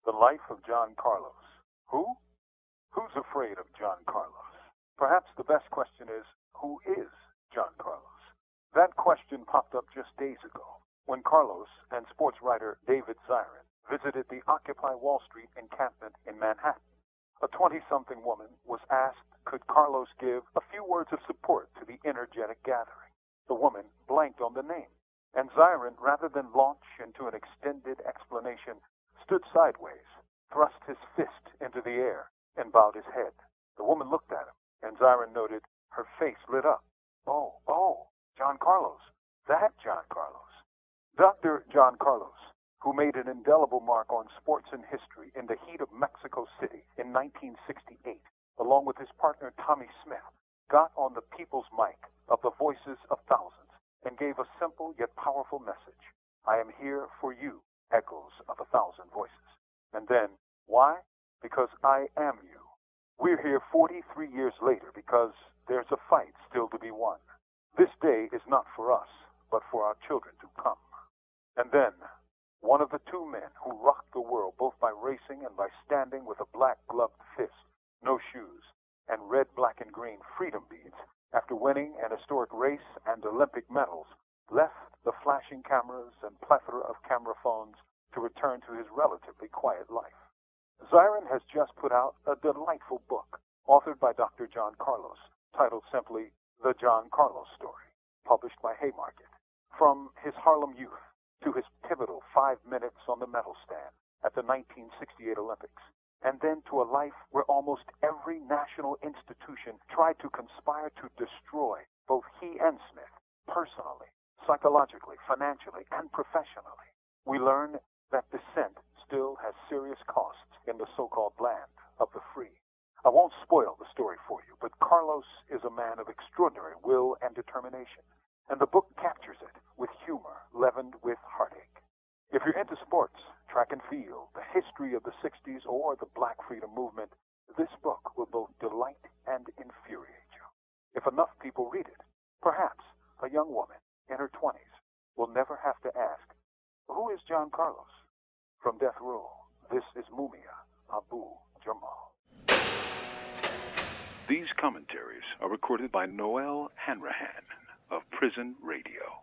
The Life of John Carlos. Who? Who's afraid of John Carlos? Perhaps the best question is, who is John Carlos? That question popped up just days ago when Carlos and sports writer David Zirin visited the Occupy Wall Street encampment in Manhattan. A 20-something woman was asked, could Carlos give a few words of support to the energetic gathering? The woman blanked on the name, and Zirin, rather than launch into an extended explanation, stood sideways, thrust his fist into the air, and bowed his head. The woman looked at him, and Zirin noted her face lit up. Oh, John Carlos. That John Carlos. Dr. John Carlos, who made an indelible mark on sports and history in the heat of Mexico City in 1968, along with his partner Tommy Smith, got on the people's mic of the voices of thousands and gave a simple yet powerful message. I am here for you, echoes of 1,000 voices. And then, why? Because I am you. We're here 43 years later because there's a fight still to be won. This day is not for us, but for our children to come. And then, one of the two men who rocked the world both by racing and by standing with a black-gloved fist, no shoes, and red, black, and green freedom beads after winning an historic race and Olympic medals, left the flashing cameras and plethora of camera phones to return to his relatively quiet life. Zirin has just put out a delightful book, authored by Dr. John Carlos, titled simply The John Carlos Story, published by Haymarket. From his Harlem youth to his pivotal 5 minutes on the medal stand at the 1968 Olympics, and then to a life where almost every national institution tried to conspire to destroy both he and Smith, personally, psychologically, financially, and professionally. We learn that dissent still has serious costs in the so-called land of the free. I won't spoil the story for you, but Carlos is a man of extraordinary will and determination, and the book captures it with humor leavened with heartache. If you're into sports, track and field, the history of the 60s, or the Black Freedom Movement, this book will both delight and infuriate you. If enough people read it, perhaps a young woman in her 20s will never have to ask, who is John Carlos? From Death Row, this is Mumia Abu-Jamal. These commentaries are recorded by Noelle Hanrahan of Prison Radio.